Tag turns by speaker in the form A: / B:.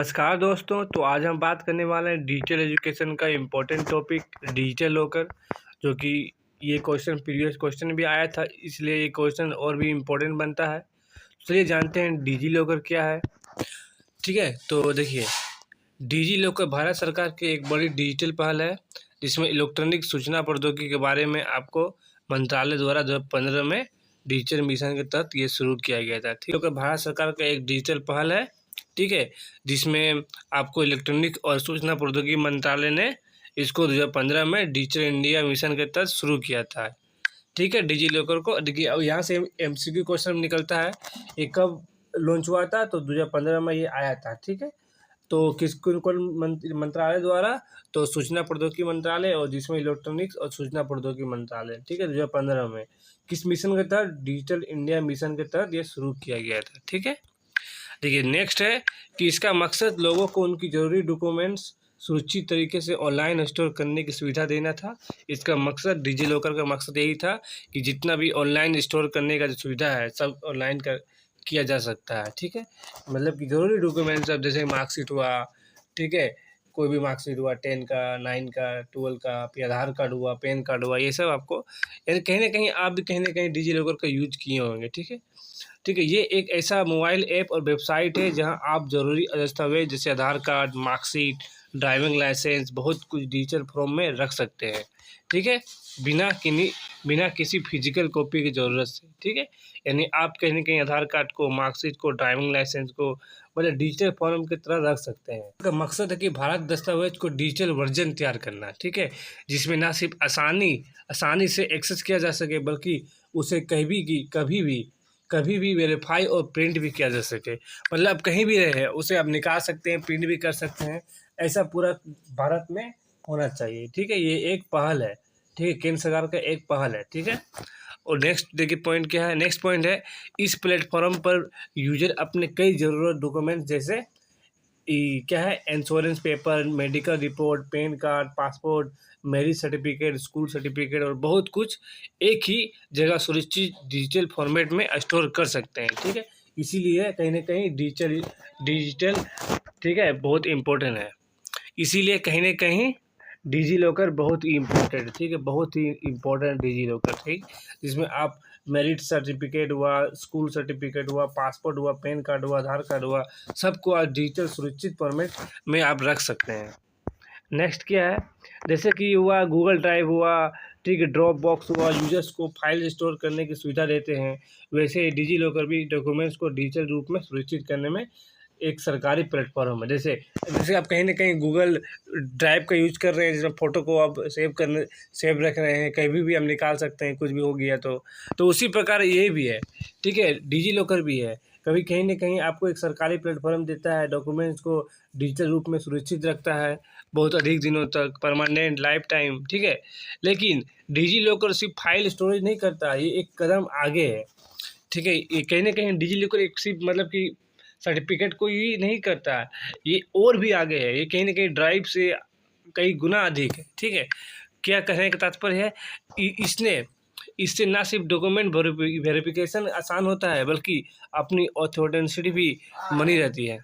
A: नमस्कार दोस्तों। तो आज हम बात करने वाले हैं डिजिटल एजुकेशन का इम्पोर्टेंट टॉपिक डिजिटल लॉकर, जो कि ये क्वेश्चन प्रीवियस क्वेश्चन भी आया था, इसलिए ये क्वेश्चन और भी इम्पोर्टेंट बनता है। चलिए जानते हैं डिजी लॉकर क्या है। ठीक है, तो देखिए, डिजी लॉकर भारत सरकार की एक बड़ी डिजिटल पहल है जिसमें इलेक्ट्रॉनिक सूचना प्रौद्योगिकी के बारे में आपको मंत्रालय द्वारा 2015 में डिजिटल मिशन के तहत ये शुरू किया गया था। ठीक है, भारत सरकार का एक डिजिटल पहल है, ठीक है, जिसमें आपको इलेक्ट्रॉनिक और सूचना प्रौद्योगिकी मंत्रालय ने इसको 2015 में डिजिटल इंडिया मिशन के तहत शुरू किया था। ठीक है, डिजी लॉकर को देखिए, अब यहाँ से एमसीक्यू क्वेश्चन निकलता है, ये कब लॉन्च हुआ था? तो 2015 में ये आया था। ठीक है, तो किस कौन मंत्रालय द्वारा? तो सूचना प्रौद्योगिकी मंत्रालय, और जिसमें इलेक्ट्रॉनिक्स और सूचना प्रौद्योगिकी मंत्रालय। ठीक है, 2015 में किस मिशन के तहत? डिजिटल इंडिया मिशन के तहत ये शुरू किया गया था। ठीक है, देखिए नेक्स्ट है कि इसका मकसद लोगों को उनकी ज़रूरी डॉक्यूमेंट्स सुरक्षित तरीके से ऑनलाइन स्टोर करने की सुविधा देना था। इसका मकसद, डिजी लॉकर का मकसद यही था कि जितना भी ऑनलाइन स्टोर करने का जो सुविधा है सब ऑनलाइन किया जा सकता है। ठीक है, मतलब कि ज़रूरी डॉक्यूमेंट्स, अब जैसे मार्कशीट हुआ, ठीक है, कोई भी मार्कशीट हुआ, 10 का, 9 का, 12 का, फिर आधार कार्ड हुआ, पैन कार्ड हुआ, ये सब आपको, यानी कहीं ना कहीं आप भी कहीं ना कहीं डिजी लॉकर का यूज किए होंगे। ठीक है, ठीक है, ये एक ऐसा मोबाइल ऐप और वेबसाइट है जहां आप ज़रूरी दस्तावेज जैसे आधार कार्ड, मार्कशीट, ड्राइविंग लाइसेंस, बहुत कुछ डिजिटल फॉर्म में रख सकते हैं। ठीक है, बिना किसी फिजिकल कॉपी की ज़रूरत से। ठीक है, यानी आप कहीं ना कहीं आधार कार्ड को, मार्कशीट को, ड्राइविंग लाइसेंस को मतलब डिजिटल फॉर्म की तरह रख सकते हैं। इसका मकसद है कि भारत दस्तावेज को डिजिटल वर्जन तैयार करना, ठीक है, जिसमें ना सिर्फ आसानी से एक्सेस किया जा सके, बल्कि उसे कभी भी वेरीफाई और प्रिंट भी किया जा सके। मतलब आप कहीं भी रहे उसे आप निकाल सकते हैं, प्रिंट भी कर सकते हैं। ऐसा पूरा भारत में होना चाहिए। ठीक है, ये एक पहल है। ठीक है, केंद्र सरकार का एक पहल है। ठीक है, और नेक्स्ट देखिए पॉइंट क्या है। नेक्स्ट पॉइंट है, इस प्लेटफॉर्म पर यूजर अपने कई ज़रूरत डॉक्यूमेंट्स जैसे क्या है, insurance paper, medical report, pan card, passport, marriage certificate, school certificate और बहुत कुछ एक ही जगह सुरक्षित डिजिटल फॉर्मेट में स्टोर कर सकते हैं। ठीक है, इसीलिए कहीं ना कहीं डिजिटल ठीक है बहुत इम्पोर्टेंट है। इसीलिए कहीं ना कहीं डिजी लॉकर बहुत ही इम्पोर्टेंट है। ठीक है, बहुत ही इम्पोर्टेंट डिजी लॉकर। ठीक, जिसमें आप मेरिट सर्टिफिकेट हुआ, स्कूल सर्टिफिकेट हुआ, पासपोर्ट हुआ, पैन कार्ड हुआ, आधार कार्ड हुआ, सबको आज डिजिटल सुरक्षित फॉर्मेट में आप रख सकते हैं। नेक्स्ट क्या है, जैसे कि हुआ गूगल ड्राइव हुआ, ठीक है, ड्रॉप बॉक्स हुआ, यूजर्स को फाइल स्टोर करने की सुविधा देते हैं, वैसे डिजी लॉकर भी डॉक्यूमेंट्स को डिजिटल रूप में सुरक्षित करने में एक सरकारी प्लेटफॉर्म है। जैसे जैसे आप कहीं ना कहीं गूगल ड्राइव का यूज कर रहे हैं, जिसमें फ़ोटो को आप सेव रख रहे हैं, कहीं भी हम निकाल सकते हैं, कुछ भी हो गया तो उसी प्रकार ये भी है। ठीक है, डिजी लॉकर भी है, कभी कहीं ना कहीं आपको एक सरकारी प्लेटफॉर्म देता है, डॉक्यूमेंट्स को डिजिटल रूप में सुरक्षित रखता है बहुत अधिक दिनों तक, परमानेंट, लाइफ टाइम। ठीक है, लेकिन डिजी लॉकर सिर्फ फाइल स्टोरेज नहीं करता, ये एक कदम आगे है। ठीक है, ये कहीं ना कहीं डिजी लॉकर एक सिर्फ मतलब कि सर्टिफिकेट को ही नहीं करता है, ये और भी आगे है, ये कहीं ना कहीं ड्राइव से कई गुना अधिक है। ठीक है, क्या कहने का तात्पर्य है, इससे ना सिर्फ डॉक्यूमेंट वेरिफिकेशन आसान होता है, बल्कि अपनी ऑथेंटिसिटी भी बनी रहती है।